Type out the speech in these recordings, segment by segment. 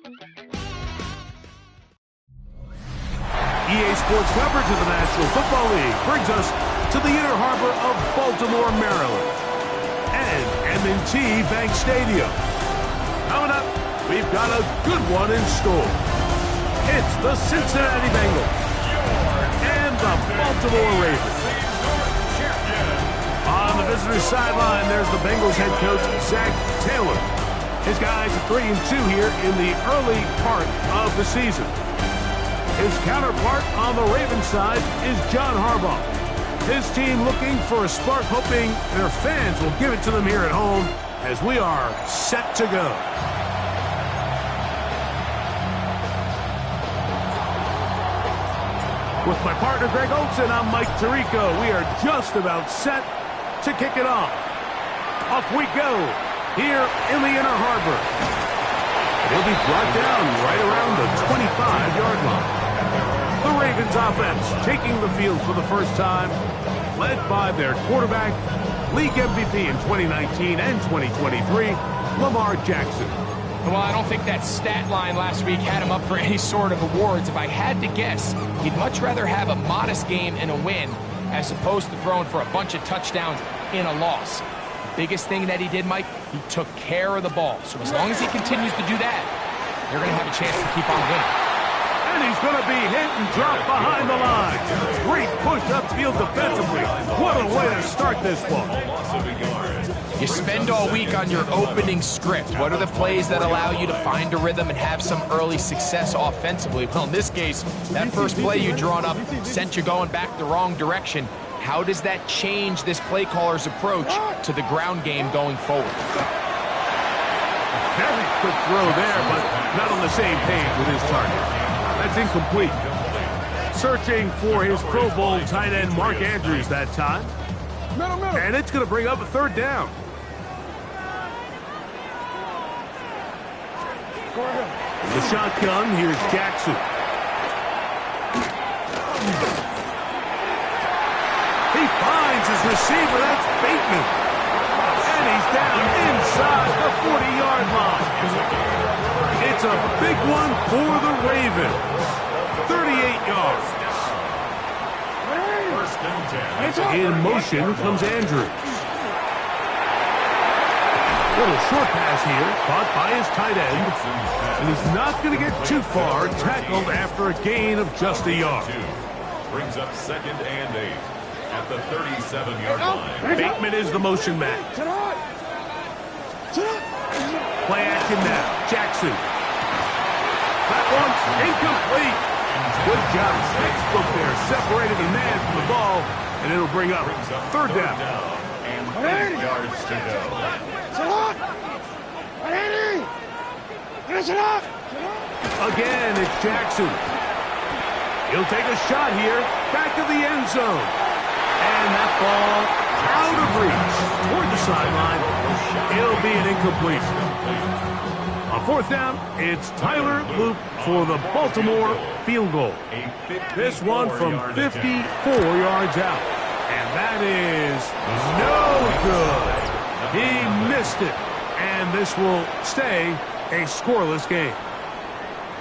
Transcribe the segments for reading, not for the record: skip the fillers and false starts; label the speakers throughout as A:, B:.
A: EA Sports coverage of the National Football League brings us to the inner harbor of Baltimore, Maryland, and M&T Bank Stadium. Coming up, we've got a good one in store. It's the Cincinnati Bengals and the Baltimore Ravens. On the visitor's sideline, there's the Bengals head coach, Zach Taylor. His guys are 3-2 here in the early part of the season. His counterpart on the Ravens side is John Harbaugh. His team looking for a spark, hoping their fans will give it to them here at home as we are set to go. With my partner Greg Olson, I'm Mike Tirico. We are just about set to kick it off. Off we go here in the inner harbor. He'll be brought down right around the 25-yard line. The Ravens offense taking the field for the first time, led by their quarterback, league MVP in 2019 and 2023, Lamar Jackson.
B: Well, I don't think that stat line last week had him up for any sort of awards. If I had to guess, he'd much rather have a modest game and a win as opposed to throwing for a bunch of touchdowns in a loss. The biggest thing that he did, Mike, he took care of the ball. So as long as he continues to do that, they're going to have a chance to keep on winning.
A: And he's going to be hit and dropped behind the line. Great push upfield defensively. What a way to start this one.
B: You spend all week on your opening script. What are the plays that allow you to find a rhythm and have some early success offensively? Well, in this case, that first play you drawn up sent you going back the wrong direction. How does that change this play caller's approach to the ground game going forward?
A: Very quick throw there, but not on the same page with his target. That's incomplete. Searching for his Pro Bowl tight end Mark Andrews that time. And it's going to bring up a third down. The shotgun, here's Jackson. He finds his receiver, that's Bateman. And he's down inside the 40-yard line. It's a big one for the Ravens. 38 yards. In motion comes Andrews. Little short pass here, caught by his tight end. And he's not going to get too far, tackled after a gain of just a yard.
C: Brings up 2nd and 8 at the 37-yard line.
A: Bateman is the motion man. Play action now. Jackson. That one's incomplete. Good job. Textbook there. Separated the man from the ball, and it'll bring up third down.
C: And 8 yards to go.
A: Again, it's Jackson. He'll take a shot here. Back of the end zone. And that ball out of reach toward the sideline. It'll be an incompletion. On fourth down, it's Tyler Loop for the Baltimore field goal. This one from 54 yards out. And that is no good. He missed it. And this will stay a scoreless game.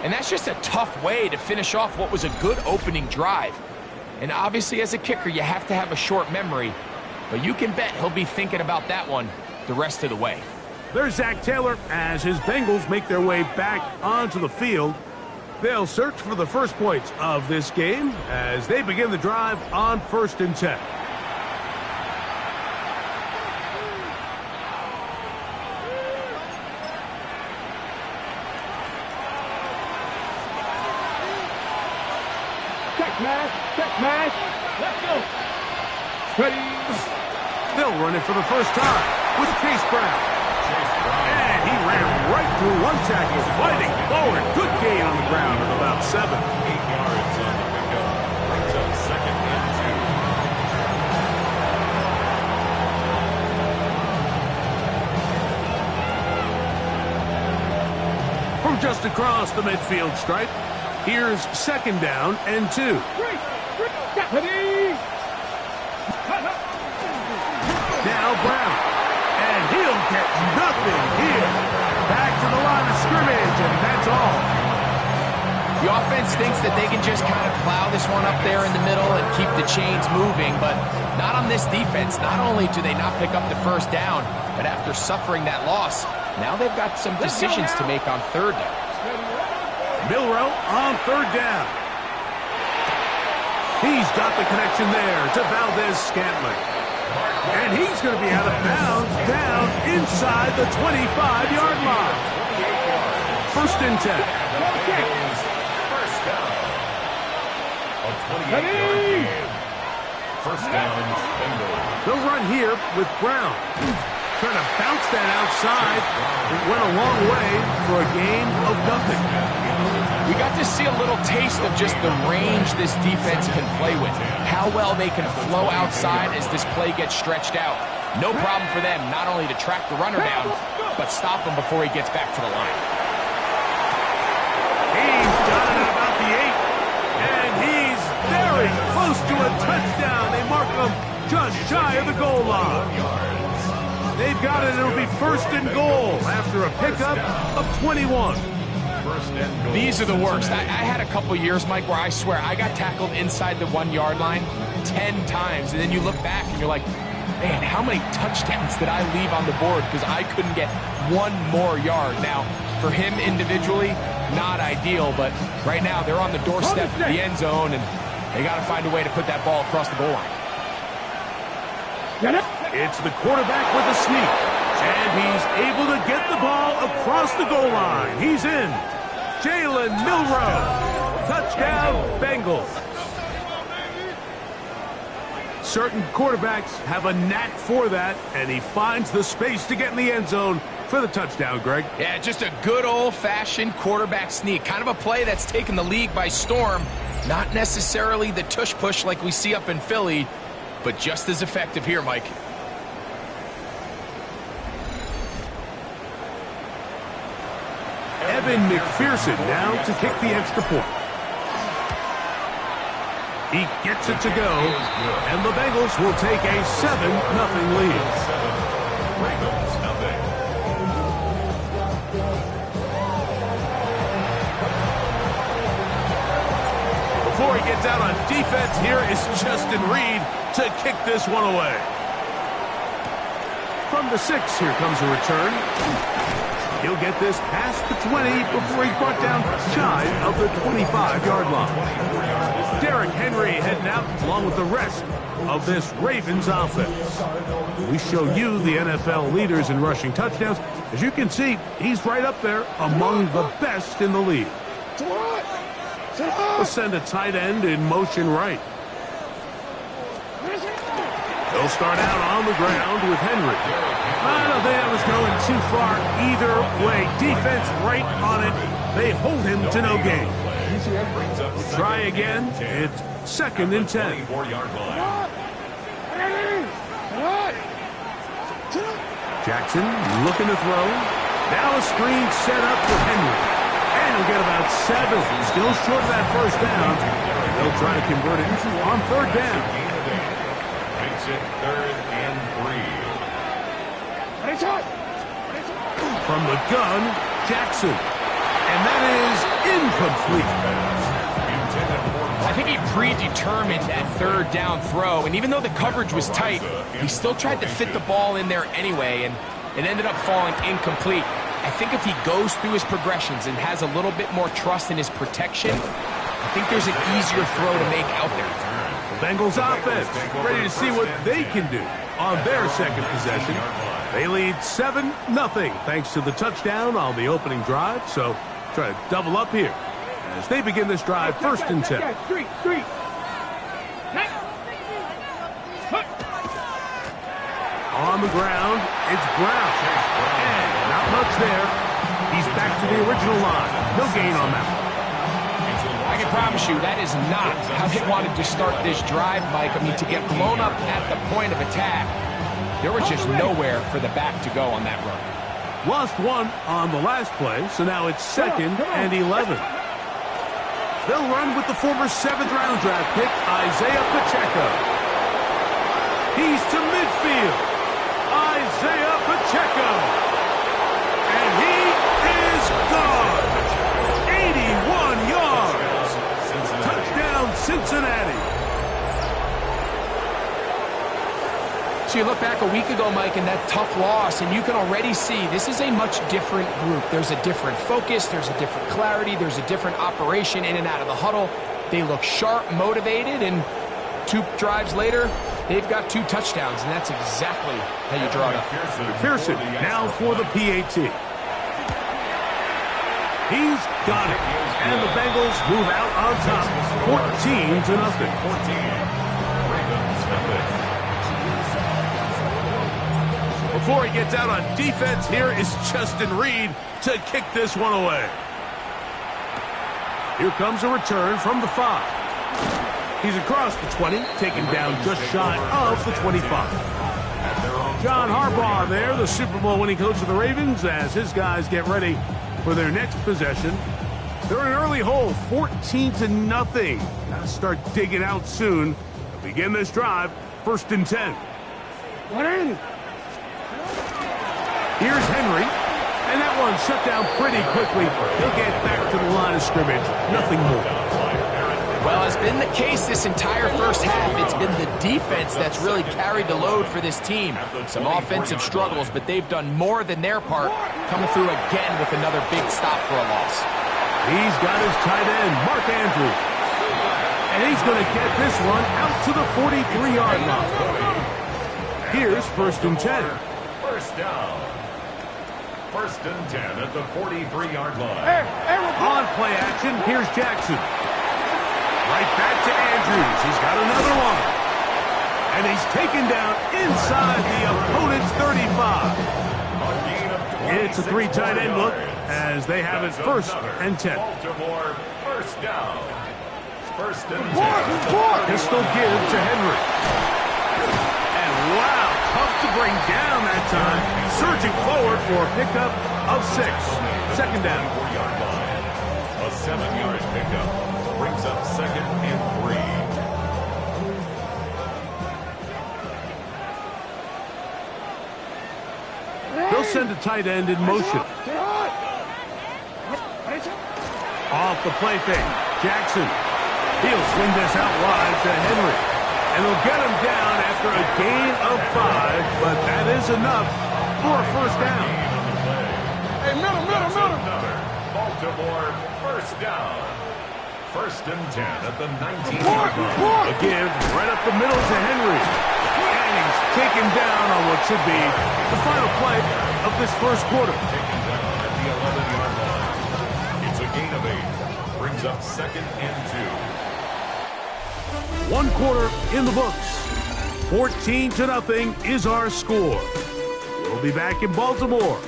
B: And that's just a tough way to finish off what was a good opening drive. And obviously, as a kicker, you have to have a short memory. But you can bet he'll be thinking about that one the rest of the way.
A: There's Zach Taylor as his Bengals make their way back onto the field. They'll search for the first points of this game as they begin the drive on 1st and 10.
D: Check mash. Let's go. Ready.
A: They'll run it for the first time with Chase Brown. And he ran right through one tackle, fighting forward. Good gain on the ground at about 7.
C: 8 yards on the pickup. Brings up 2nd and 2.
A: From just across the midfield stripe, here's 2nd down and 2. Now Brown. And he'll get nothing here. Back to the line of scrimmage. and that's all.
B: The offense thinks that they can just kind of plow this one up there in the middle and keep the chains moving, but not on this defense. Not only do they not pick up the first down, but after suffering that loss, now they've got some decisions to make on third down.
A: Milroe on third down. He's got the connection there to Valdez-Scantling. And he's going to be out of bounds down inside the 25-yard line. First and 10.
C: First down, Bengals.
A: They'll run here with Brown. Trying to bounce that outside. It went a long way for a gain of nothing.
B: We got to see a little taste of just the range this defense can play with. How well they can flow outside as this play gets stretched out. No problem for them not only to track the runner down, but stop him before he gets back to the line.
A: He's got it at about the 8. And he's very close to a touchdown. They mark him just shy of the goal line. They've got it. It'll be first and goal after a pickup of 21.
B: These are the worst. I had a couple years, Mike, where I swear I got tackled inside the 1-yard line 10 times. And then you look back and you're like, man, how many touchdowns did I leave on the board because I couldn't get one more yard? Now, for him individually, not ideal, but right now they're on the doorstep of the end zone, and they got to find a way to put that ball across the goal line.
A: It's the quarterback with a sneak, and he's able to get the ball across the goal line. He's in. Jalen Milroe. Touchdown, Bengals. Certain quarterbacks have a knack for that, and he finds the space to get in the end zone for the touchdown, Greg.
B: Yeah, just a good old-fashioned quarterback sneak. Kind of a play that's taken the league by storm. Not necessarily the tush-push like we see up in Philly, but just as effective here, Mike.
A: Evan McPherson now to kick the extra point. He gets it to go, and the Bengals will take a 7-0 lead. Before he gets out on defense, here is Justin Reed to kick this one away. From the 6, here comes a return. He'll get this past the 20 before he's brought down shy of the 25-yard line. Derrick Henry heading out along with the rest of this Ravens offense. We show you the NFL leaders in rushing touchdowns. As you can see, he's right up there among the best in the league. We'll send a tight end in motion right. They'll start out on the ground with Henry. I don't think that was going too far either way. Defense right on it. They hold him to no gain. Try again. It's 2nd and 10. Jackson looking to throw. Now a screen set up for Henry. And he'll get about 7. Still short of that first down. And they'll try to convert it on 3rd down.
C: Makes it 3rd and 3.
A: From the gun, Jackson. And that is incomplete.
B: I think he predetermined that 3rd down throw, and even though the coverage was tight, he still tried to fit the ball in there anyway, and it ended up falling incomplete. I think if he goes through his progressions and has a little bit more trust in his protection, I think there's an easier throw to make out there.
A: Bengals offense ready to see what they can do on their second possession. They lead 7-0 thanks to the touchdown on the opening drive, so try to double up here as they begin this drive 1st and 10. On the ground, it's Brown. And not much there. He's back to the original line. No gain on that one.
B: I can promise you that is not how they wanted to start this drive, Mike. I mean, to get blown up at the point of attack, there was just nowhere for the back to go on that run.
A: Lost 1 on the last play, so now it's 2nd and 11. They'll run with the former 7th-round draft pick, Isaiah Pacheco. He's to midfield. Isaiah Pacheco. And he is gone.
B: So you look back a week ago, Mike, and that tough loss, and you can already see this is a much different group. There's a different focus, there's a different clarity, there's a different operation in and out of the huddle. They look sharp, motivated, and 2 drives later, they've got 2 touchdowns, and that's exactly how you draw it up.
A: McPherson now for the PAT. He's got it. And the Bengals move out on top, 14-0.
C: 14.
A: Before he gets out on defense, here is Justin Reed to kick this one away. Here comes a return from the 5. He's across the 20, taken down just shy of the 25. John Harbaugh there, the Super Bowl winning coach of the Ravens, as his guys get ready for their next possession. They're in an early hole, 14-0. Gotta start digging out soon to begin this drive. 1st and 10. Here's Henry, and that one shut down pretty quickly. He'll get back to the line of scrimmage. Nothing more.
B: Well, it's been the case this entire first half. It's been the defense that's really carried the load for this team. Some offensive struggles, but they've done more than their part, coming through again with another big stop for a loss.
A: He's got his tight end, Mark Andrews. And he's going to get this one out to the 43-yard line. Here's 1st and 10.
C: First down. 1st and 10 at the 43-yard line.
A: On play action, here's Jackson. Right back to Andrews. He's got another one. And he's taken down inside the opponent's 35. It's a 3 tight end look as they have it 1st and 10.
C: Baltimore, 1st down. 1st and 10.
A: Pistol give to Henry. And wow, tough to bring down that time. Surging forward for a pickup of 6. 2nd down.
C: A 7-yard pickup brings up 2nd and 3.
A: They'll send a tight end in motion. Off the play fake, Jackson. He'll swing this out wide to Henry. And they'll get him down after a gain of 5, but that is enough for a 1st down.
D: Hey, middle.
C: Baltimore, 1st down. 1st and 10 at the 19-yard line.
A: A give right up the middle to Henry. And he's taken down on what should be the final play of this 1st quarter.
C: Taken down at the 11-yard line. It's a gain of 8. Brings up 2nd and 2.
A: 1 quarter in the books. 14-0 is our score. We'll be back in Baltimore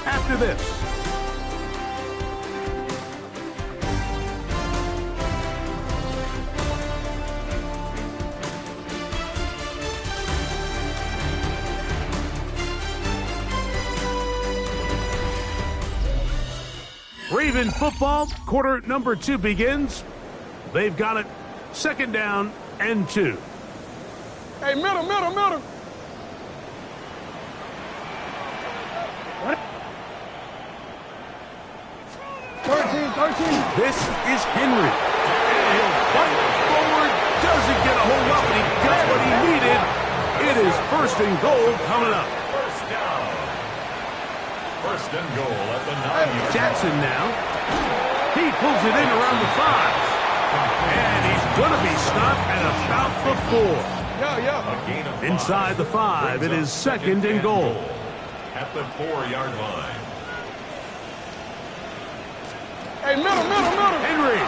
A: after this. Raven football, quarter number 2 begins. They've got it 2nd down and 2.
D: Hey, middle. 13.
A: This is Henry. And he'll fight forward. Doesn't get a hold up, and he got what he needed. It is 1st and goal coming up.
C: 1st down. 1st and goal at the 9-yard.
A: Jackson now. He pulls it in around the 5. And he's going to be stopped at about the 4. Inside the 5, it is 2nd and goal.
C: At the 4-yard line.
D: Hey, middle.
A: Henry.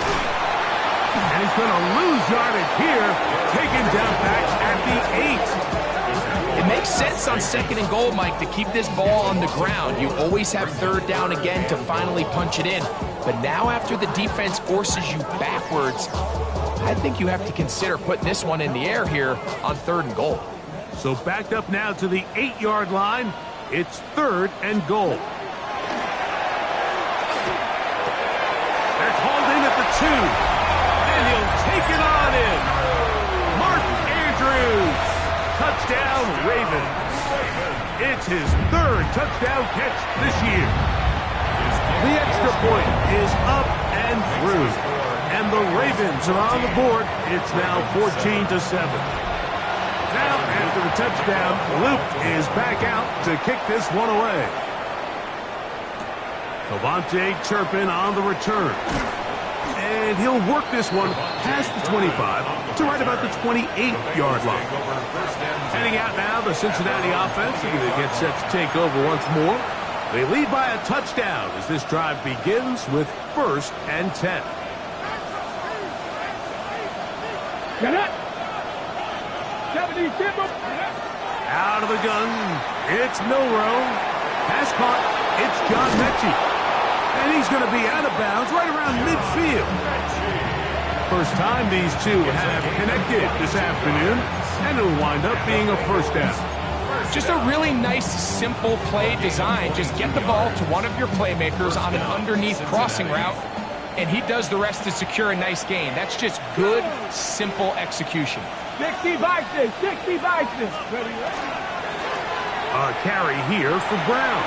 A: And he's going to lose yardage here. Taken down back at the 8.
B: It makes sense on 2nd and goal, Mike, to keep this ball on the ground. You always have 3rd down again to finally punch it in. But now after the defense forces you backwards, I think you have to consider putting this one in the air here on 3rd and goal.
A: So backed up now to the 8-yard line. It's 3rd and goal. That's hauled in at the 2. And he'll take it on in. Mark Andrews. Touchdown, Ravens. It's his 3rd touchdown catch this year. The extra point is up and through. And the Ravens are on the board. It's now 14-7. Now, after the touchdown. Luke is back out to kick this one away. Cavante Turpin on the return. And he'll work this one past the 25 to right about the 28-yard line. Heading out now, the Cincinnati offense. They're going to get set to take over once more. They lead by a touchdown as this drive begins with 1st and 10.
D: Get it.
A: Out of the gun, it's Milroe. Pass caught, it's John Mechie. And he's going to be out of bounds right around midfield. First time these two have connected this afternoon, and it'll wind up being a 1st down.
B: Just a really nice, simple play design. Just get the ball to one of your playmakers on an underneath crossing route, and he does the rest to secure a nice gain. That's just good, simple execution.
D: 60 Vikings, 60 Vikings.
A: A carry here for Brown.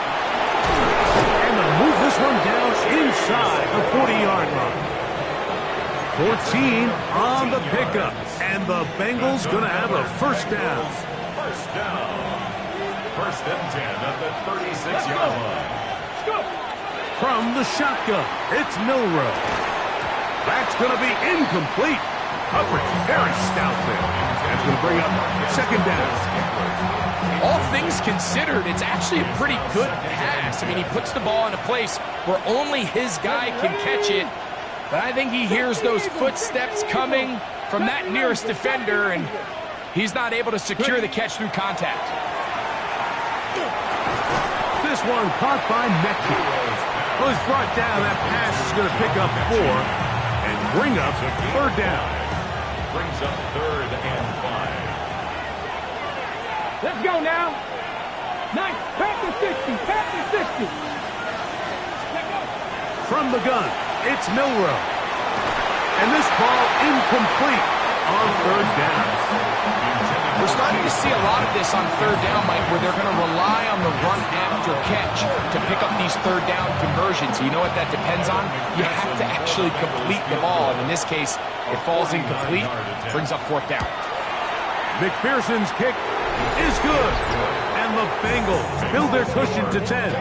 A: And they'll move this one down inside the 40-yard line. 14 on the pickup. And the Bengals going to have a 1st down.
C: 1st down. 1st and 10 at the 36-yard line.
A: From the shotgun, it's Milroe. That's going to be incomplete. Coverage very stout there. That's going to bring up 2nd down.
B: All things considered, it's actually a pretty good pass. I mean, he puts the ball in a place where only his guy can catch it. But I think he hears those footsteps coming from that nearest defender, and he's not able to secure the catch through contact.
A: This one caught by Mechie. Was brought down. That pass is going to pick up 4 and bring up 3rd down.
C: Brings up 3rd and 5.
D: Let's go now. Nice. Pass the 60. Pass the 60.
A: From the gun, it's Milroe. And this ball incomplete on 3rd down.
B: We're starting to see a lot of this on 3rd down, Mike, where they're going to rely on the run after catch to pick up these 3rd down conversions. You know what that depends on? You have to actually complete the ball. And in this case, it falls incomplete, brings up 4th down.
A: McPherson's kick is good. And the Bengals build their cushion to 10.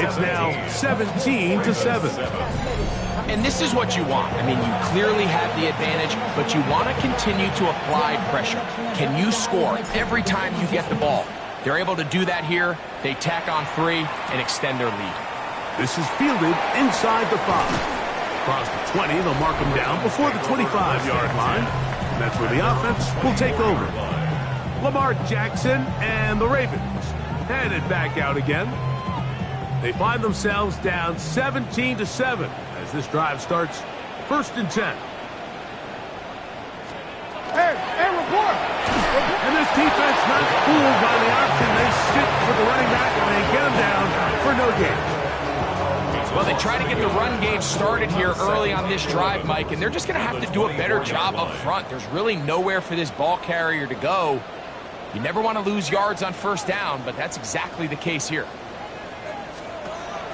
A: It's now 17-7.
B: And this is what you want. I mean, you clearly have the advantage, but you want to continue to apply pressure. Can you score every time you get the ball? They're able to do that here. They tack on 3 and extend their lead.
A: This is fielded inside the 5. Across the 20, they'll mark them down before the 25-yard line. And that's where the offense will take over. Lamar Jackson and the Ravens headed back out again. They find themselves down 17-7 as this drive starts 1st and 10.
D: Hey, report.
A: And this defense not fooled by the option. They stick with the running back and they get him down for no gain.
B: Well, they try to get the run game started here early on this drive, Mike, and they're just going to have to do a better job up front. There's really nowhere for this ball carrier to go. You never want to lose yards on 1st down, but that's exactly the case here.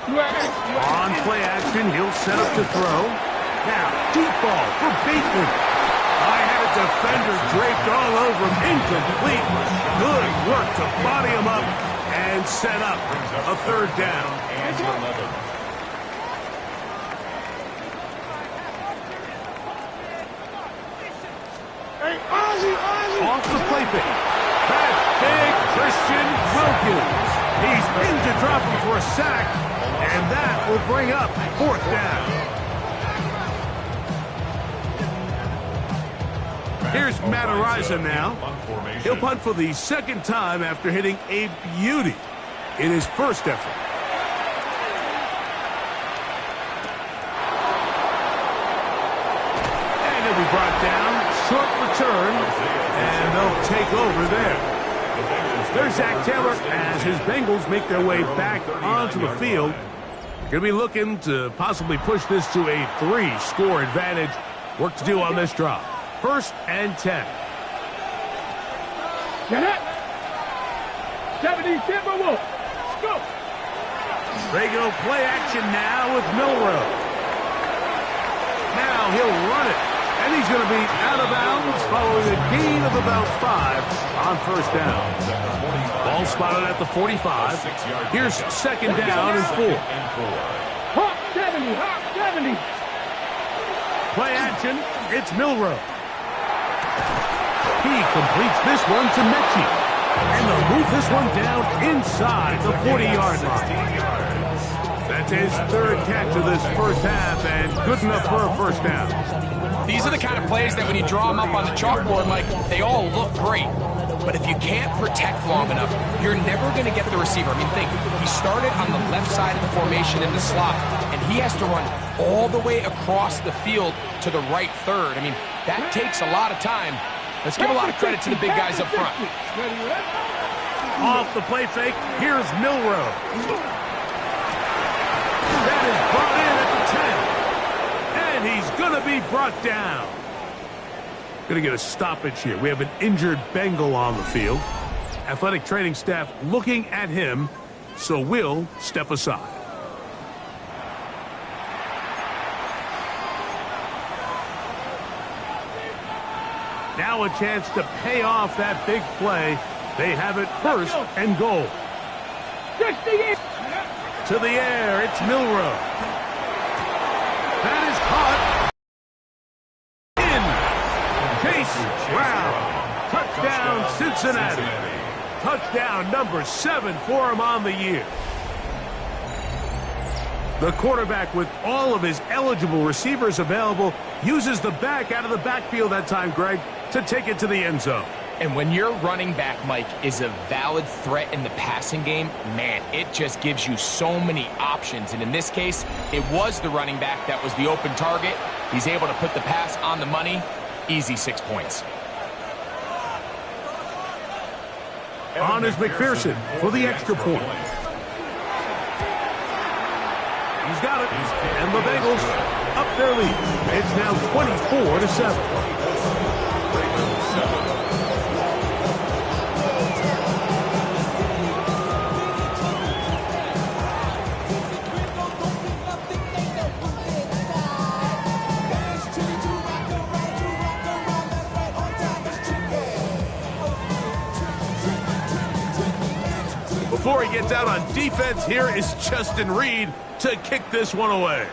A: On play action, he'll set up to throw. Now, deep ball for Bateman. I had a defender draped all over him. Incomplete. Good work to body him up and set up a 3rd down.
D: Hey, Ozzy.
A: Off the play fake. That's big Christian Wilkins. He's in to drop him for a sack, and that will bring up 4th down. Here's Matt Ariza now. He'll punt for the 2nd time after hitting a beauty in his 1st effort. And he'll be brought down. Short return, and they'll take over there. There's Zach Taylor as his Bengals make their way back onto the field. They're going to be looking to possibly push this to a 3-score advantage. Work to do on this drive. 1st and 10.
D: Get it. 70 Timberwolves. Go.
A: They go play action now with Milroe. Now he'll run it. And he's going to be out of bounds following a gain of about 5 on first down. Ball spotted at the 45. Here's second down and 4.
D: Hawk 70, Hawk 70.
A: Play action, it's Milroe. He completes this one to Mechie. And they'll move this one down inside the 40-yard line. That's his third catch of this first half, and good enough for a first down.
B: These are the kind of plays that when you draw them up on the chalkboard, Mike, they all look great. But if you can't protect long enough, you're never going to get the receiver. I mean, think, he started on the left side of the formation in the slot, and he has to run all the way across the field to the right third. I mean, that takes a lot of time. Let's give a lot of credit to the big guys up front.
A: Off the play fake, here's Milroe. That is brought in at the 10. And he's going to be brought down. Going to get a stoppage here. We have an injured Bengal on the field. Athletic training staff looking at him, so we'll step aside. Now a chance to pay off that big play. They have it first and goal. To the air, it's Milroe. That is caught. Chase Brown. Touchdown, Cincinnati. Touchdown number 7 for him on the year. The quarterback, with all of his eligible receivers available, uses the back out of the backfield that time, Greg, to take it to the end zone.
B: And when your running back, Mike, is a valid threat in the passing game, man, it just gives you so many options. And in this case, it was the running back that was the open target. He's able to put the pass on the money. Easy 6 points.
A: On is McPherson for the extra point. He's got it. And the Bengals up their lead. It's now 24-7. Before he gets out on defense, here is Justin Reed to kick this one away.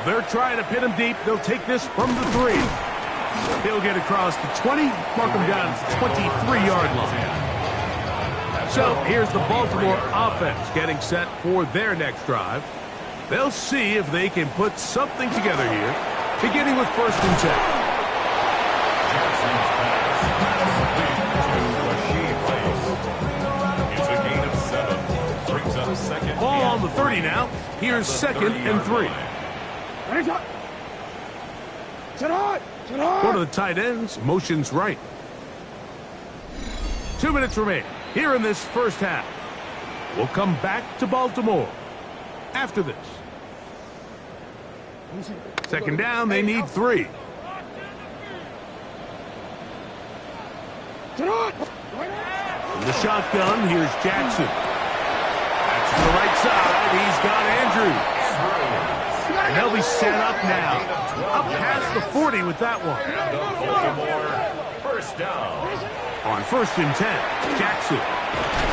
A: They're trying to pin him deep. They'll take this from the 3. He'll get across the 20, mark him down at the 23-yard line. So here's the Baltimore offense getting set for their next drive. They'll see if they can put something together here, beginning with 1st and 10. Ball on the 30 now. Here's 2nd and 3. One of the tight ends motions right. 2 minutes remain here in this first half. We'll come back to Baltimore after this. 2nd down, they need 3. From the shotgun, here's Jackson. To the right side, he's got Andrews. And they'll be set up now. Up past the 40 with that one.
C: First down.
A: On 1st and 10, Jackson.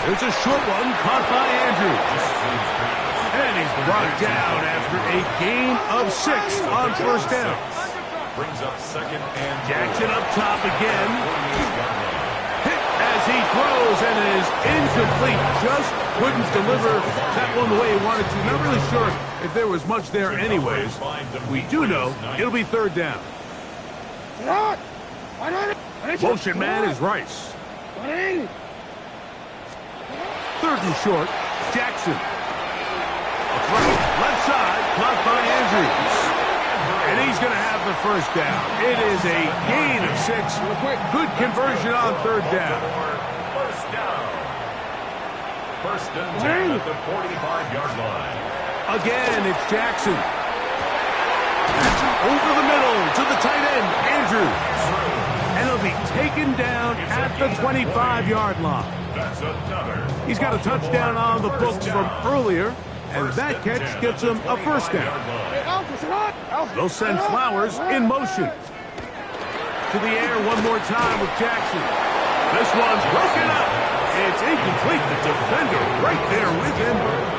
A: There's a short one caught by Andrews. And he's brought down after a gain of 6 on 1st down.
C: Brings up 2nd and
A: Jackson up top again. Hit as he throws, and it is incomplete. Just couldn't deliver that one the way he wanted to. Not really sure if there was much there anyways. We do know it'll be 3rd down. Motion man is Rice. 3rd and short, Jackson. Left side, blocked by Andrews. And he's going to have the 1st down. It is a gain of 6. Good conversion on 3rd down.
C: First down. 1st and 10 at the 45-yard line.
A: Again, it's Jackson. That's over the middle to the tight end, Andrews. And he'll be taken down at the 25-yard line.
C: That's another.
A: He's got a touchdown on the books from earlier, and that catch gets him a 1st down. They'll send Flowers in motion. To the air one more time with Jackson. This one's broken up. It's incomplete. The defender right there with him.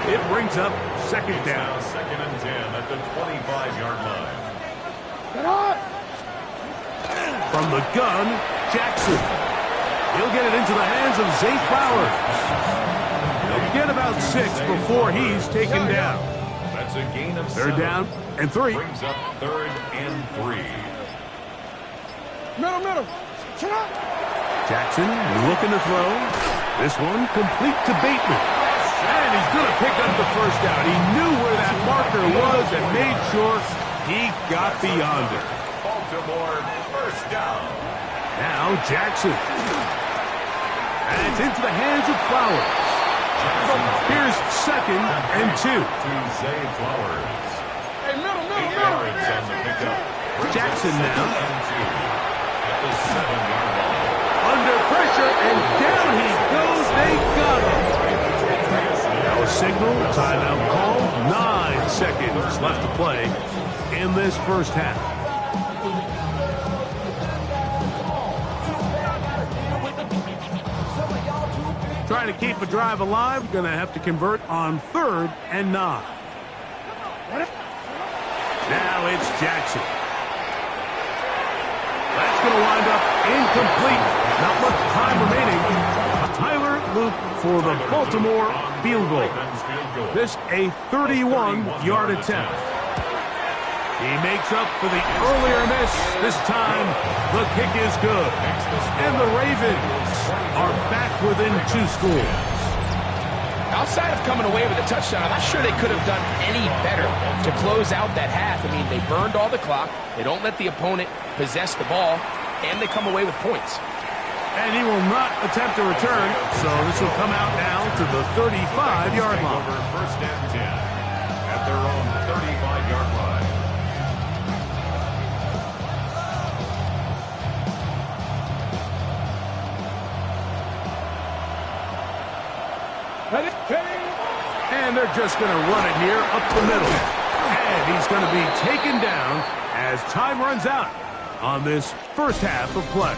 A: It brings up second down.
C: Second and 10 at the 25-yard line.
A: From the gun, Jackson. He'll get it into the hands of Zay Flowers. He'll get about 6 before he's taken down.
C: That's a gain of 7.
A: Third down and 3.
C: Brings up 3rd and 3.
D: Middle.
A: Jackson looking to throw. This one complete to Bateman. And he's going to pick up the first down. He knew where that marker was and made sure he got beyond it.
C: Baltimore first down.
A: Now Jackson. And it's into the hands of Flowers. Here's second and 2.
C: To Zay Flowers.
D: Hey, middle.
C: 8 yards on the pickup.
A: Jackson now.
C: At the 7-yard line.
A: Under pressure, and down he goes. They got him. Now a signal, timeout called. 9 seconds left to play in this first half. Trying to keep a drive alive, going to have to convert on 3rd and 9. Now it's Jackson. That's going to wind up incomplete. Not much time remaining. Tyler Luke for the Baltimore field goal. This a 31-yard attempt. He makes up for the earlier miss. This time, the kick is good. And the Ravens are back within 2 scores.
B: Outside of coming away with a touchdown, I'm not sure they could have done any better to close out that half. I mean, they burned all the clock. They don't let the opponent possess the ball, and they come away with points.
A: And he will not attempt a return, so this will come out now to the 35-yard line.
C: First and 10 at their own 35-yard line.
A: And they're just going to run it here up the middle. And he's going to be taken down as time runs out on this first half of play.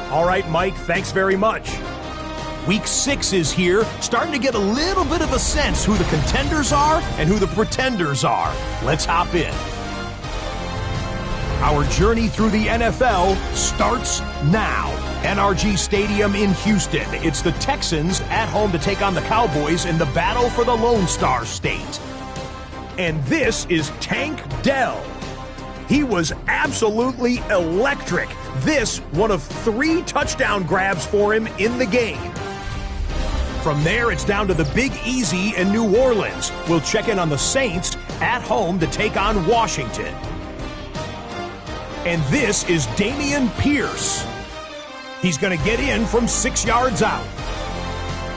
E: All right, Mike, thanks very much. Week 6 is here, starting to get a little bit of a sense who the contenders are and who the pretenders are. Let's hop in. Our journey through the NFL starts now. NRG Stadium in Houston. It's the Texans at home to take on the Cowboys in the battle for the Lone Star State. And this is Tank Dell. He was absolutely electric. This one of 3 touchdown grabs for him in the game. From there, it's down to the Big Easy in New Orleans. We'll check in on the Saints at home to take on Washington. And this is Damian Pierce. He's going to get in from 6 yards out.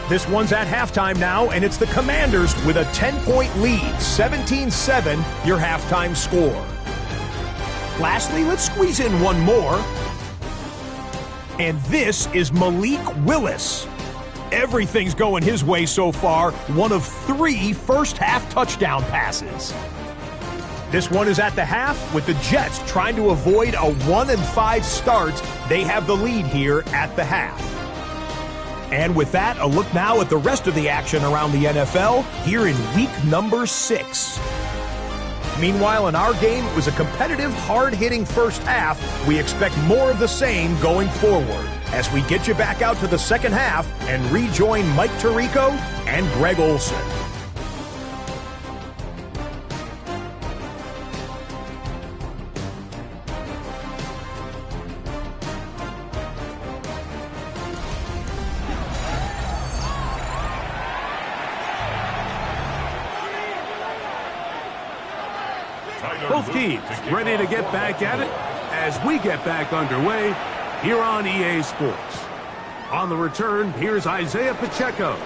E: This one's at halftime now, and it's the Commanders with a 10-point lead, 17-7, your halftime score. Lastly, let's squeeze in one more. And this is Malik Willis. Everything's going his way so far, one of 3 first-half touchdown passes. This one is at the half with the Jets trying to avoid a 1-5 start. They have the lead here at the half. And with that, a look now at the rest of the action around the NFL here in week number 6. Meanwhile, in our game, it was a competitive, hard-hitting first half. We expect more of the same going forward as we get you back out to the second half and rejoin Mike Tirico and Greg Olson.
A: Both teams ready to get back at it as we get back underway here on EA Sports. On the return, here's Isaiah Pacheco.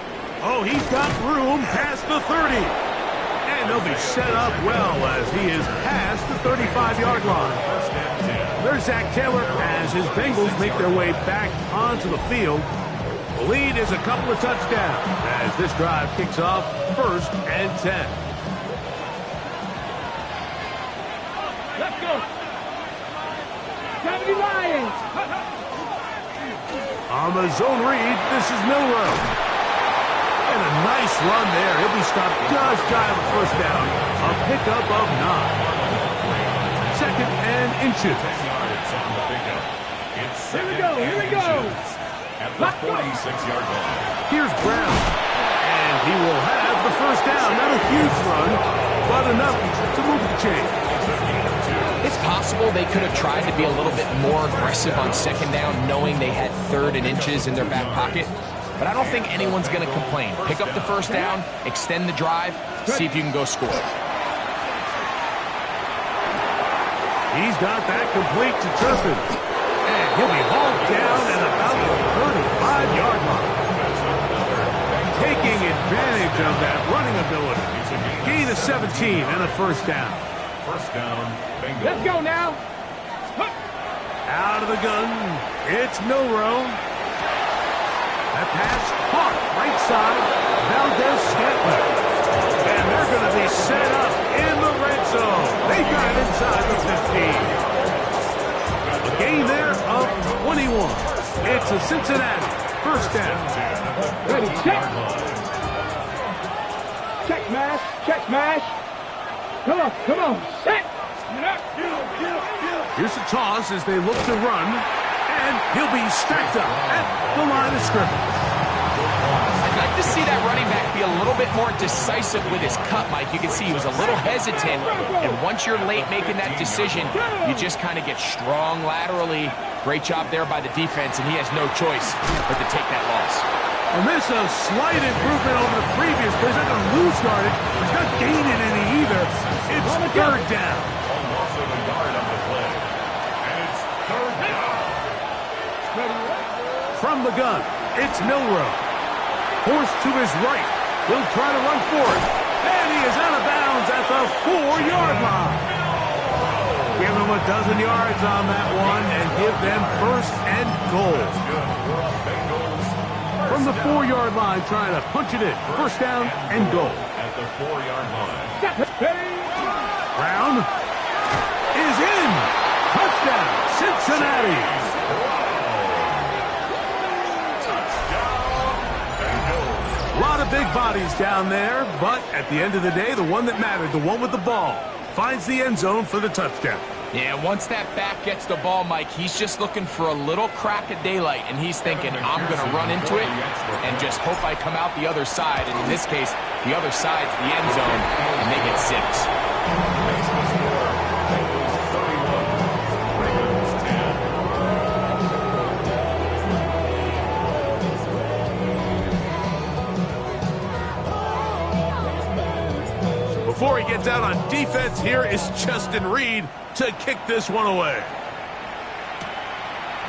A: Oh, he's got room past the 30. And they'll be set up well as he is past the 35-yard line. There's Zach Taylor as his Bengals make their way back onto the field. The lead is a couple of touchdowns as this drive kicks off 1st and 10.
D: go. 70 Lions.
A: On the zone read, this is Milrow. And a nice run there. He'll be stopped just shy of a first down. A pickup of 9. Second and inches.
D: Here we go, here we go.
C: At the 46-yard line.
A: Here's Brown. And he will have the first down. Not a huge run, but enough to move the chain.
B: It's possible they could have tried to be a little bit more aggressive on second down, knowing they had 3rd and inches in their back pocket. But I don't think anyone's going to complain. Pick up the first down, extend the drive, see if you can go score.
A: He's got that complete to Turpin. And he'll be hauled down at about the 35-yard line. Taking advantage of that running ability. Gain of 17 and a first down.
C: First down, bingo.
D: Let's go now.
A: Out of the gun, it's Milrow. That pass caught right side, Valdez-Scantling. And they're going to be set up in the red zone. They got it inside the 15. A gain there of 21. It's a Cincinnati first down.
D: Ready, check. Check mash, check mash. Come on, set.
A: Here's a toss as they look to run, and he'll be stacked up at the line of scrimmage.
B: I'd like to see that running back be a little bit more decisive with his cut, Mike. You can see he was a little hesitant, and once you're late making that decision, you just kind of get strong laterally. Great job there by the defense, and he has no choice but to take that loss.
A: And this a slight improvement over the previous play. He's not going to lose yardage. He's not gaining any either. It's third down.
C: Loss of a yard on the play. And it's third down.
A: From the gun, it's Milrow. Forced to his right. He'll try to run for it. And he is out of bounds at the 4-yard line. Give them a dozen yards on that one and give them first and goal. From the 4-yard line, trying to punch it in. First down and goal.
C: At the 4-yard line.
A: Brown is in. Touchdown, Cincinnati. A lot of big bodies down there, but at the end of the day, the one that mattered, the one with the ball, finds the end zone for the touchdown.
B: Yeah, once that back gets the ball, Mike, he's just looking for a little crack of daylight, and he's thinking, I'm going to run into it and just hope I come out the other side. And in this case, the other side's the end zone, and they get 6.
A: Before he gets out on defense, here is Justin Reed to kick this one away.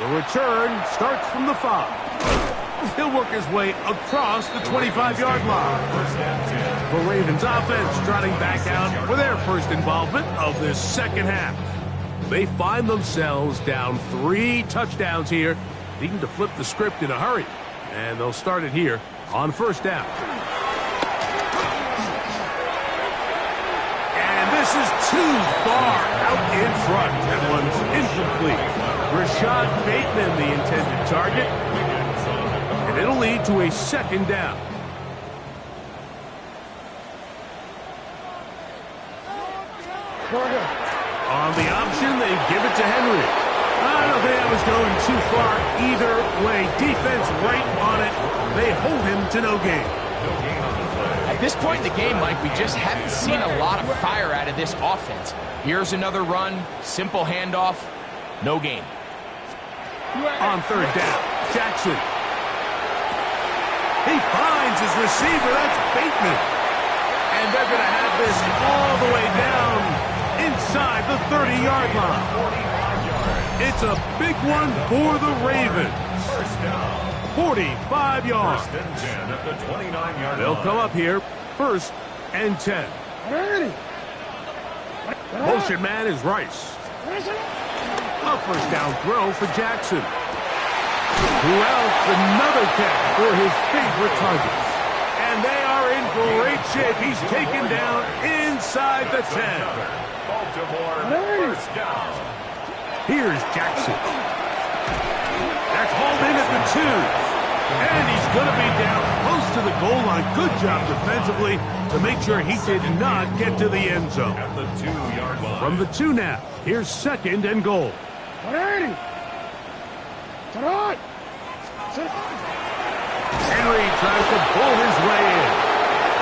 A: The return starts from the 5. He'll work his way across the 25-yard line. The Ravens offense trotting back out for their first involvement of this second half. They find themselves down 3 touchdowns here, needing to flip the script in a hurry. And they'll start it here on first down. This is too far out in front. That one's incomplete. Rashad Bateman, the intended target. And it'll lead to a second down. On the option, they give it to Henry. I don't think that was going too far either way. Defense right on it. They hold him to no gain.
B: At this point in the game, Mike, we just haven't seen a lot of fire out of this offense. Here's another run, simple handoff, no gain.
A: On third down, Jackson. He finds his receiver, that's Bateman. And they're going to have this all the way down inside the 30-yard line. It's a big one for the Ravens. 45 yards.
C: First and 10 at the 29-yard
A: They'll
C: line.
A: come up here, first and 10. Motion man is Rice. A first down throw for Jackson. Who else? Another catch for his favorite target. And they are in great shape. He's taken down inside the 10.
C: Baltimore first down.
A: Here's Jackson. That's hauled in at the 2. And he's going to be down close to the goal line. Good job defensively to make sure he did not get to the end zone.
C: At the 2-yard line.
A: From the 2 now, here's 2nd and goal. Henry tries to pull his way in.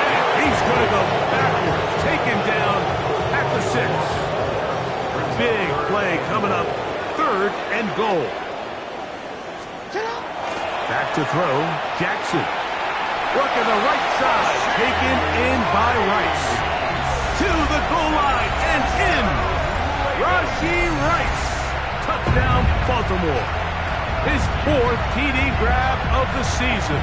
A: And he's going to go backwards, taken down at the 6. Big play coming up, 3rd and goal. Back to throw, Jackson. Working the right side, taken in by Rice. To the goal line and in. Rashee Rice. Touchdown, Baltimore. His 4th TD grab of the season.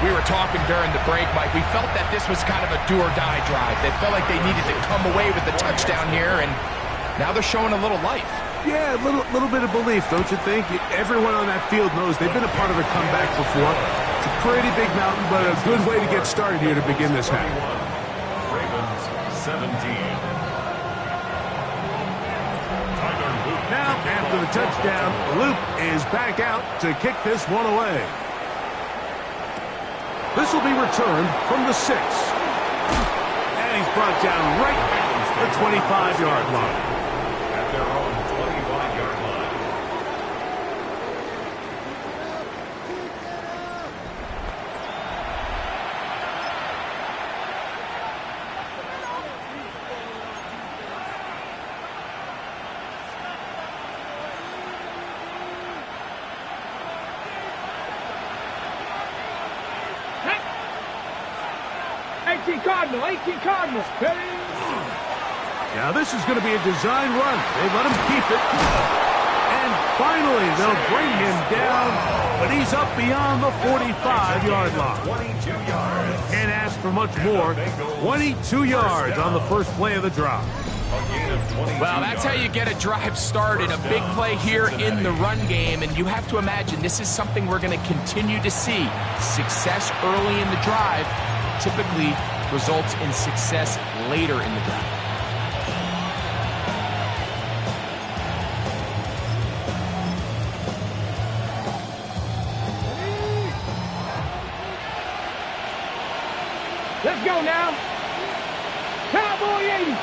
B: We were talking during the break, Mike. We felt that this was kind of a do-or-die drive. They felt like they needed to come away with the touchdown here, and now they're showing a little life.
A: Yeah, a little bit of belief, don't you think? Everyone on that field knows they've been a part of a comeback before. It's a pretty big mountain, but a good way to get started here to begin this half.
C: Ravens 17.
A: Now, after the touchdown, Luke is back out to kick this one away. This will be returned from the 6. And he's brought down right at the 25-yard line.
C: At their own 25-yard line.
D: Cardinal.
A: Now this is going to be a design run. They let him keep it. And finally, they'll bring him down, but he's up beyond the 45-yard line.
C: 22 yards.
A: Can't ask for much more. 22 yards on the first play of the drive.
B: Well, that's how you get a drive started. A big play here in the run game, and you have to imagine this is something we're going to continue to see. Success early in the drive typically results in success later in the drive.
D: Let's go now. Cowboy 80.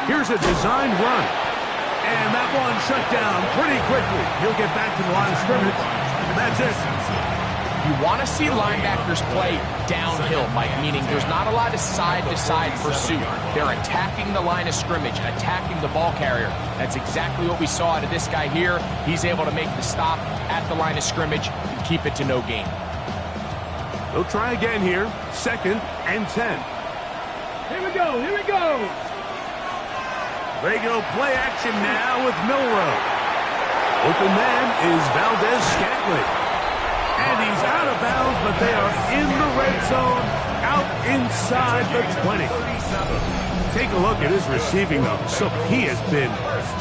A: Here's a designed run. And that one shut down pretty quickly. He'll get back to the line of scrimmage. And that's it.
B: You want to see linebackers play downhill, Mike, meaning there's not a lot of side-to-side pursuit. They're attacking the line of scrimmage, attacking the ball carrier. That's exactly what we saw out of this guy here. He's able to make the stop at the line of scrimmage and keep it to no gain.
A: They'll try again here. 2nd and 10.
D: Here we go.
A: They go play action now with Milrow. Open man is Valdez-Scantling. And he's out of bounds, but they are in the red zone, out inside the 20. Take a look at his receiving numbers. So he has been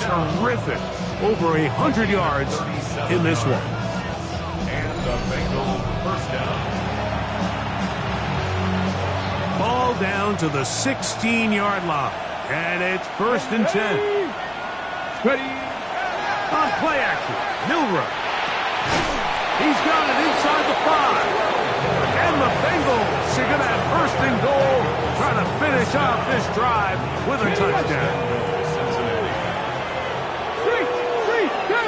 A: terrific. Over 100 yards in this one.
C: And the Bengals first down.
A: Ball down to the 16-yard line. And it's 1st and 10.
D: Ready.
A: On play action, Milrow. He's got it inside the 5. And the Bengals are going to have 1st and goal, trying to finish off this drive with a touchdown.
D: 3, 2.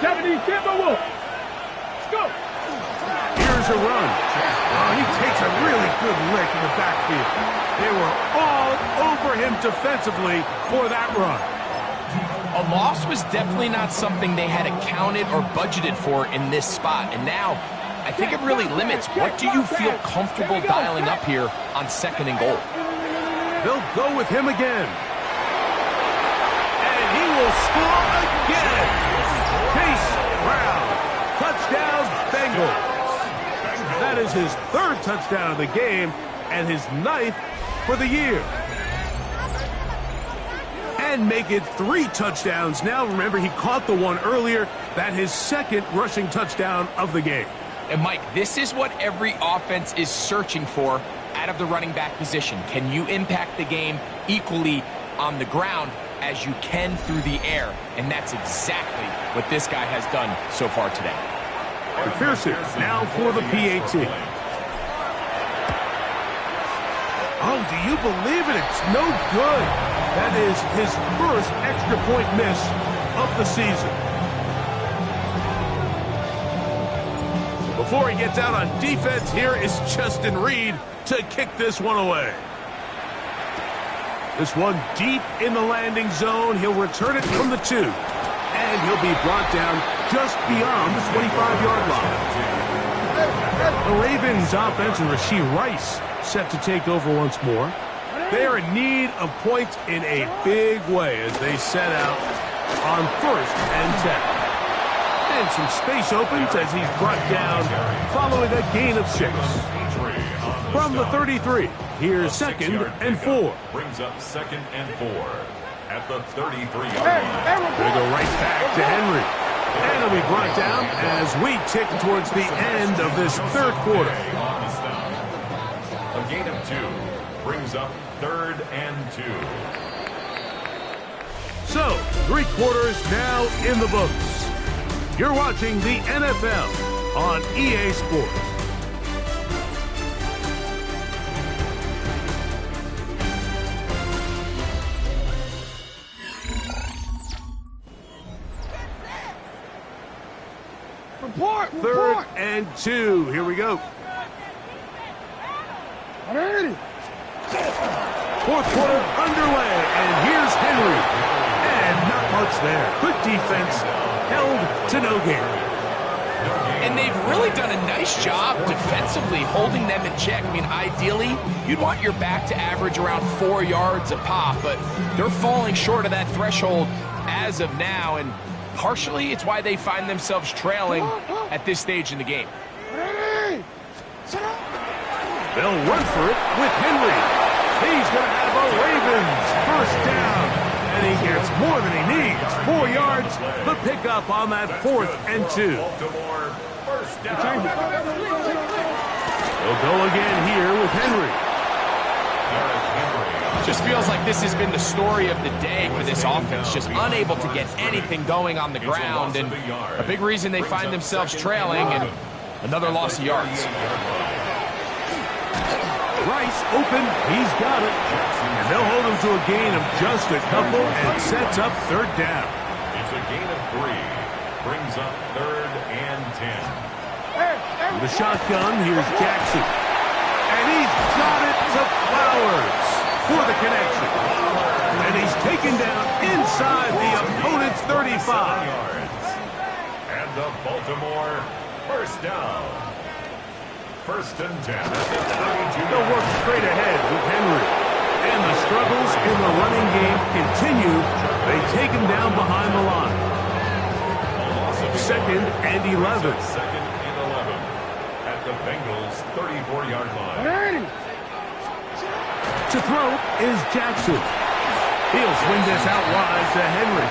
D: 70 Timberwolves. Let's go.
A: Here's a run. Oh, he takes a really good lick in the backfield. They were all over him defensively for that run.
B: A loss was definitely not something they had accounted or budgeted for in this spot. And now, I think it really limits what do you feel comfortable dialing up here on 2nd and goal.
A: They'll go with him again. And he will score again. Chase Brown. Touchdown, Bengals. That is his 3rd touchdown of the game and his 9th for the year. and make it 3 touchdowns. Now, remember, he caught the one earlier. That his second rushing touchdown of the game.
B: And, Mike, this is what every offense is searching for out of the running back position. Can you impact the game equally on the ground as you can through the air? And that's exactly what this guy has done so far today.
A: McPherson now for the PAT. Oh, do you believe it? It's no good. That is his first extra point miss of the season. So before he gets out on defense, here is Justin Reed to kick this one away. This one deep in the landing zone. He'll return it from the 2. And he'll be brought down just beyond the 25-yard line. The Ravens offense and Rashee Rice set to take over once more. They are in need of points in a big way as they set out on 1st and 10. And some space opens as he's brought down following a gain of 6. From the 33, here's 2nd and 4.
C: Brings up 2nd and 4 at the 33-yard line.
A: Going to go right back to Henry. And he'll be brought down as we tick towards the end of this 3rd quarter.
C: A gain of 2 brings up 3rd and 2.
A: So, 3 quarters now in the books. You're watching the NFL on EA Sports.
D: Report!
A: 3rd and 2. Here we go. 4th quarter underway, and here's Henry. And not much there. Good defense, held to no gain.
B: And they've really done a nice job defensively holding them in check. I mean, ideally, you'd want your back to average around 4 yards a pop, but they're falling short of that threshold as of now, and partially it's why they find themselves trailing at this stage in the game.
A: They'll run for it with Henry. He's going to have a Ravens 1st down. And he gets more than he needs. 4 yards. The pickup on that 4th and 2.
C: Baltimore, 1st down.
A: They'll go again here with Henry.
B: Just feels like this has been the story of the day for this offense, just unable to get anything going on the ground, and a big reason they find themselves trailing and another loss of yards.
A: Rice open, he's got it. And they'll hold him to a gain of just a couple and sets up 3rd down.
C: It's a gain of 3. Brings up 3rd and 10.
A: With a shotgun, here's Jackson. And he's got it to Flowers for the connection. And he's taken down inside the opponent's 35.
C: And the Baltimore 1st down. 1st and 10 at the 32.
A: They'll work straight ahead with Henry. And the struggles in the running game continue. They take him down behind the line. 2nd and 11.
C: 2nd and 11 at the Bengals 34-yard line.
A: To throw is Jackson. He'll swing this out wide to Henry.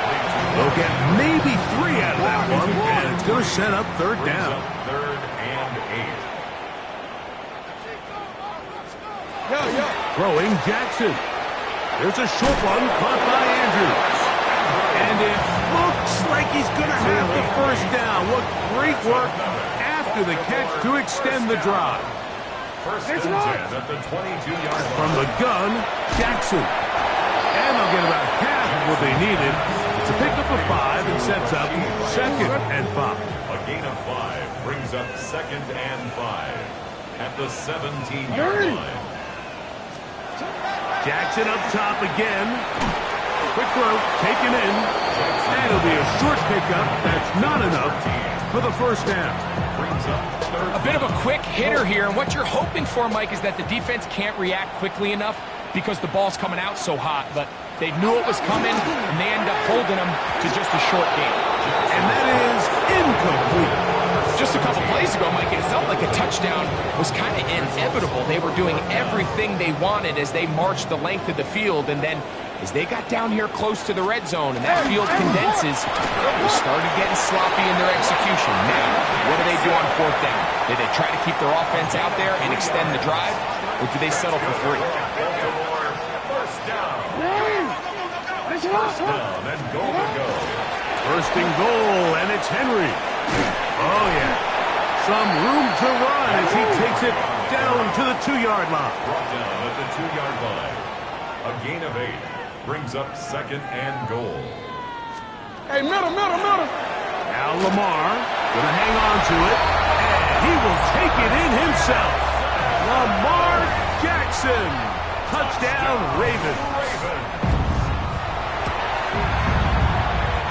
A: They'll get maybe 3 out of that one, and it's going to set up 3rd down.
C: 3rd and 8.
A: Throwing Jackson. There's a short one caught by Andrews. And it looks like he's going to have the 1st down. What great work after the catch to extend the drive.
C: 1st and 10 at the 22-yard line.
A: From the gun, Jackson. And they'll get about half of what they needed. It's a pickup of 5 and sets up 2nd and 5.
C: A gain of 5 brings up 2nd and 5 at the 17-yard line.
A: Jackson up top again. Quick throw, taken in. And it'll be a short pickup. That's not enough for the 1st down.
B: A bit of a quick hitter here, and what you're hoping for, Mike, is that the defense can't react quickly enough because the ball's coming out so hot, but they knew it was coming, and they end up holding them to just a short game.
A: And that is incomplete.
B: Just a couple plays ago, Mike, it felt like a touchdown was kind of inevitable. They were doing everything they wanted as they marched the length of the field, and then As they got down here close to the red zone and that field condenses, they started getting sloppy in their execution. Now, what do they do on fourth down? Did they try to keep their offense out there and extend the drive, or do they settle for 3?
C: First down. First down and goal to go.
A: First and goal, and it's Henry. Oh, yeah. Some room to run as he takes it down to the 2-yard line.
C: Brought down at the 2-yard line. A gain of 8 brings up second and goal.
D: Hey, middle.
A: Now Lamar going to hang on to it, and he will take it in himself. Lamar Jackson. Touchdown, Ravens.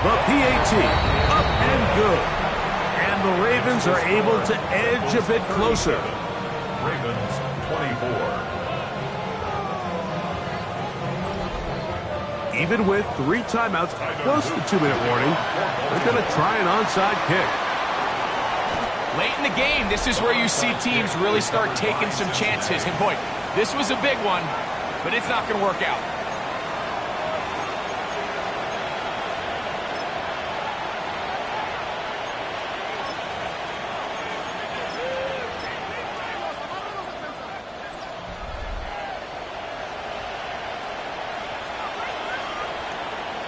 A: The PAT, up and good. And the Ravens are able to edge a bit closer.
C: Ravens 24.
A: Even with 3 timeouts plus the 2-minute warning, they're going to try an onside kick.
B: Late in the game, this is where you see teams really start taking some chances. And boy, this was a big one, but it's not going to work out.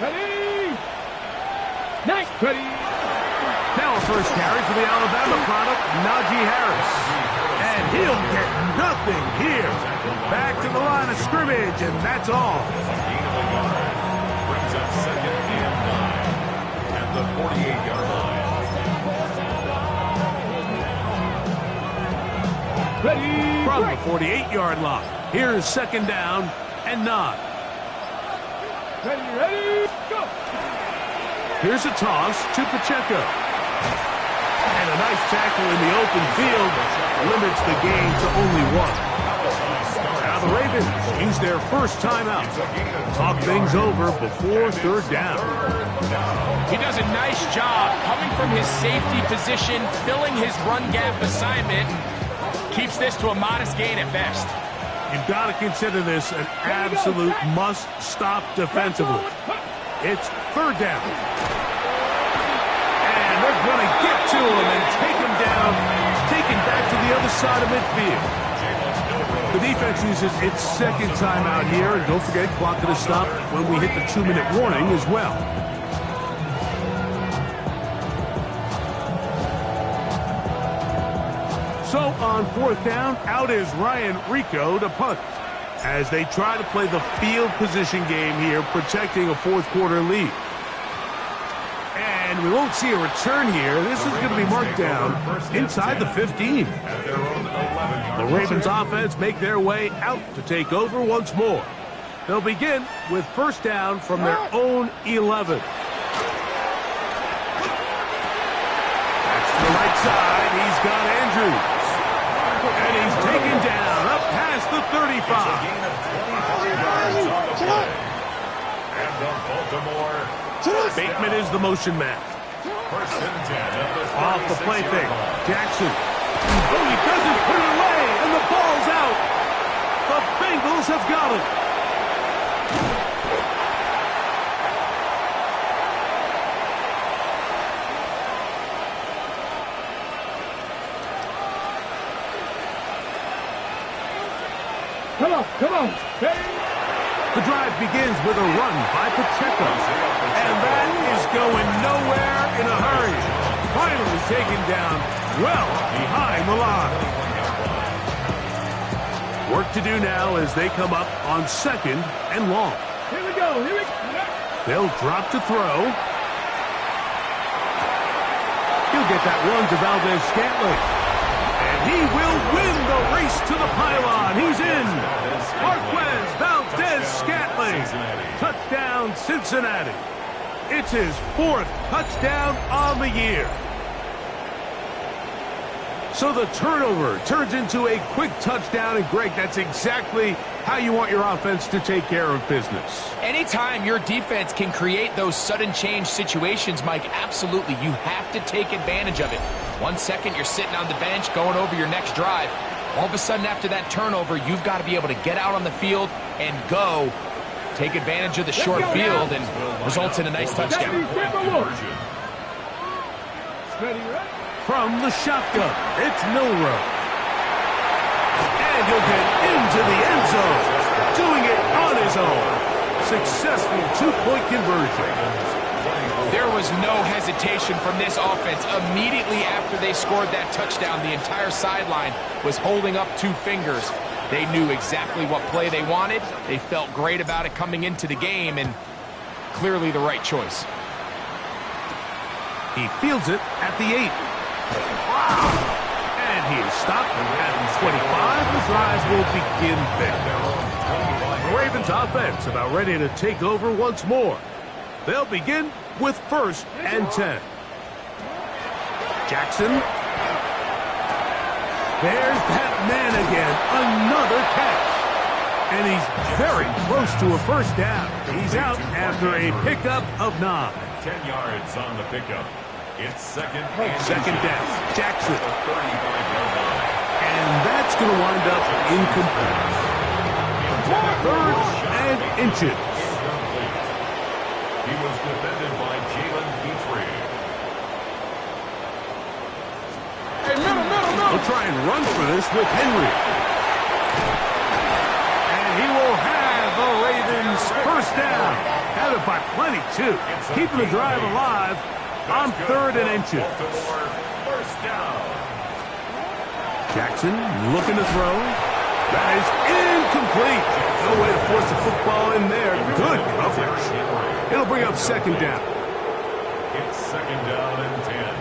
D: Ready? Nice. Ready.
A: Now a first carry for the Alabama product, Najee Harris. And he'll get nothing here. Back to the line of scrimmage, and that's all.
C: Gain of a yard brings up second and 9 at the 48-yard line.
D: Ready.
A: From the 48-yard line, here's second down and 9.
D: Ready, go!
A: Here's a toss to Pacheco. And a nice tackle in the open field limits the gain to only 1. Now the Ravens use their first timeout. Talk things over before third down.
B: He does a nice job coming from his safety position, filling his run gap assignment, keeps this to a modest gain at best.
A: You've got to consider this an absolute must-stop defensively. It's third down. And they're going to get to him and take him down, taken back to the other side of midfield. The defense uses its second timeout here. And don't forget, clock going to stop when we hit the 2-minute warning as well. So on fourth down, out is Ryan Rico to punt as they try to play the field position game here, protecting a fourth-quarter lead. And we won't see a return here. This is going to be marked down inside the 15. The Ravens offense make their way out to take over once more. They'll begin with first down from their own 11. That's to the right side. He's got Andrews. And he's taken down up past the 35.
C: And the Baltimore.
A: Bateman is the motion man.
C: First and 10 at the
A: Off the play
C: 36-yard
A: fake.
C: line.
A: Jackson. Oh, he doesn't put it away, and the ball's out. The Bengals have got it.
D: Come on. Hey.
A: The drive begins with a run by Pacheco. And that is going nowhere in a hurry. Finally taken down well behind the line. Work to do now as they come up on second and long.
D: Here we go.
A: They'll drop to throw. He'll get that one to Valdez-Scantling. And he will win the race to the pylon. He's in. Marquez Valdez-Scantling. Touchdown, Cincinnati. It's his 4th touchdown on the year. So the turnover turns into a quick touchdown, and Greg, that's exactly how you want your offense to take care of business.
B: Anytime your defense can create those sudden change situations, Mike, absolutely, you have to take advantage of it. 1 second, you're sitting on the bench going over your next drive. All of a sudden, after that turnover, you've got to be able to get out on the field and go take advantage of the short field and results in a nice touchdown.
A: From the shotgun, it's Milroe. And he'll get into the end zone, doing it on his own. Successful two-point conversion.
B: There was no hesitation from this offense. Immediately after they scored that touchdown, the entire sideline was holding up two fingers. They knew exactly what play they wanted. They felt great about it coming into the game, and clearly the right choice.
A: He fields it at the 8. Wow! And he is stopped at the 25. The drive will begin there. The Ravens offense about ready to take over once more. They'll begin with 1st and 10. Jackson. There's that man again. Another catch. And he's very close to a first down. He's out after a pickup of 9.
C: 10 yards on the pickup. It's second
A: down. Jackson. And that's going to wind up incomplete. 3rd and inches.
C: He was defended by Jalen Petrie.
A: We'll try and run for this with Henry. And he will have the Ravens first down. Had it by plenty, too. Keeping the drive alive on 3rd and inches.
C: First down.
A: Jackson looking to throw. That is incomplete. No way to force the football in there. Good coverage. It'll bring up 2nd down.
C: It's 2nd down and 10.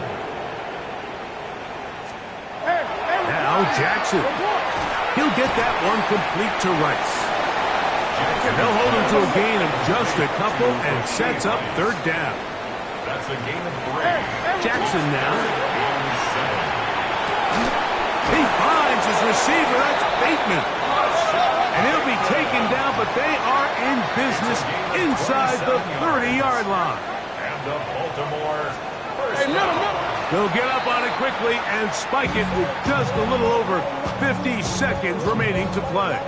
A: Now Jackson. He'll get that one complete to Rice. And they'll hold him to a gain of just a couple and sets up 3rd down.
C: That's a gain of 3.
A: Jackson now. He finds his receiver. That's Bateman. And he'll be taken down, but they are in business inside the 30-yard line.
C: And the Baltimore first down.
A: They'll get up on it quickly and spike it with just a little over 50 seconds remaining to play.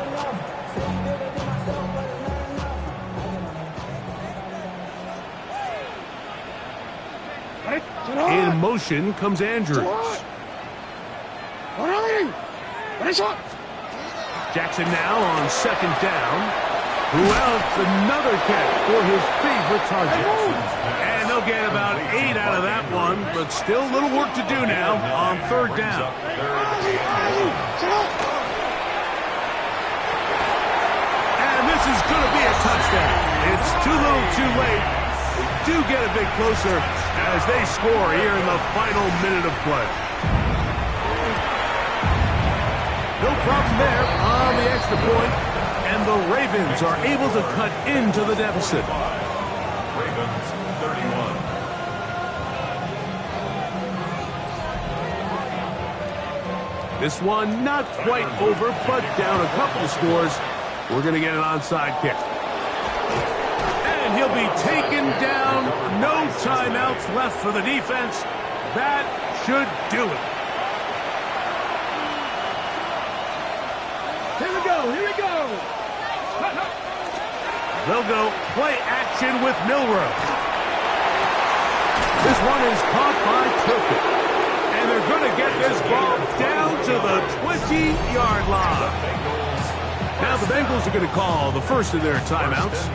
A: In motion comes Andrews. Jackson now on 2nd down. Who else? Another catch for his favorite target. And they'll get about 8 out of that one, but still a little work to do now on 3rd down. And this is going to be a touchdown. It's too little too late. They do get a bit closer as they score here in the final minute of play. No problem there on the extra point, and the Ravens are able to cut into the deficit.
C: Ravens 31.
A: This one not quite over, but down a couple of scores. We're going to get an onside kick. And he'll be taken down. No timeouts left for the defense. That should do it.
D: Here we go.
A: They'll go play action with Milroe. This one is caught by Turpin. And they're going to get this ball down to the 20-yard line. Now the Bengals are going to call the first of their timeouts.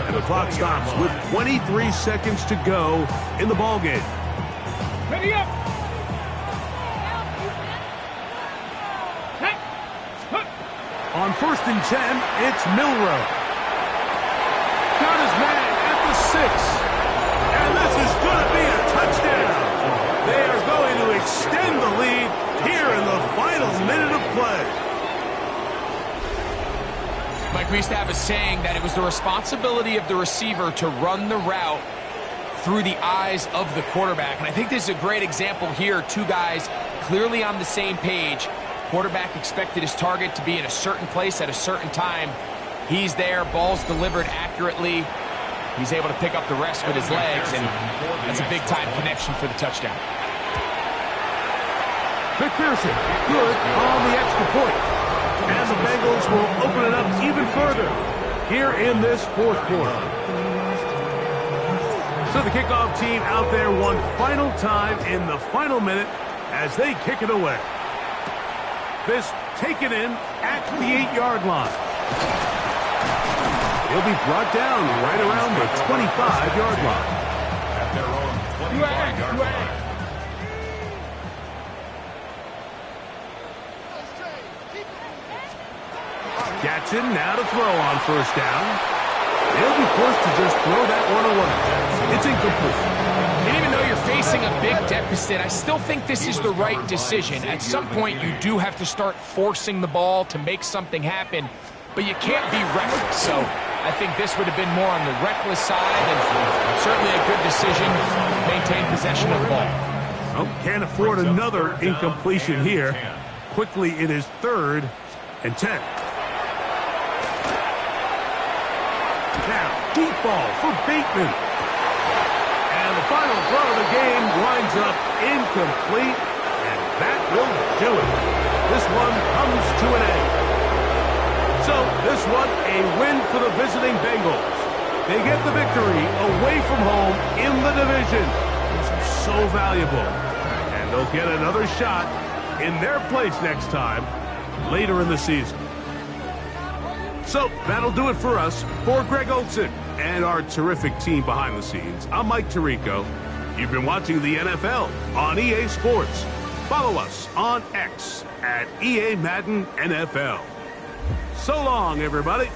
A: And the clock stops with 23 seconds to go in the ballgame.
D: Ready up.
A: On 1st and 10, it's Milroe. Got his man at the 6. And this is going to be a touchdown. They are going to extend the lead here in the final minute of play.
B: Mike, we used to have a saying that it was the responsibility of the receiver to run the route through the eyes of the quarterback. And I think this is a great example here. Two guys clearly on the same page. Quarterback expected his target to be in a certain place at a certain time. He's there, ball's delivered accurately. He's able to pick up the rest with his legs, and that's a big-time connection for the touchdown.
A: McPherson, good on the extra point. And the Bengals will open it up even further. here in this fourth quarter. So the kickoff team out there one final time in the final minute as they kick it away. This taken in at the 8-yard line. He'll be brought down right around the 25-yard line.
C: At their own 25-yard line.
A: Jackson now to throw on first down. They'll be forced to just throw that one away. It's incomplete.
B: And even though you're facing a big deficit, I still think this is the right decision. At some point, you do have to start forcing the ball to make something happen, but you can't be reckless. So I think this would have been more on the reckless side, and certainly a good decision to maintain possession of the ball.
A: Oh, can't afford another incompletion here. Quickly, it is 3rd and 10. Now, deep ball for Bateman. And the final throw of the game winds up incomplete, and that will do it. This one comes to an end. So, this one, a win for the visiting Bengals. They get the victory away from home in the division. It's so valuable. And they'll get another shot in their place next time, later in the season. So, that'll do it for us. For Greg Olson and our terrific team behind the scenes, I'm Mike Tirico. You've been watching the NFL on EA Sports. Follow us on X at EA Madden NFL. So long, everybody.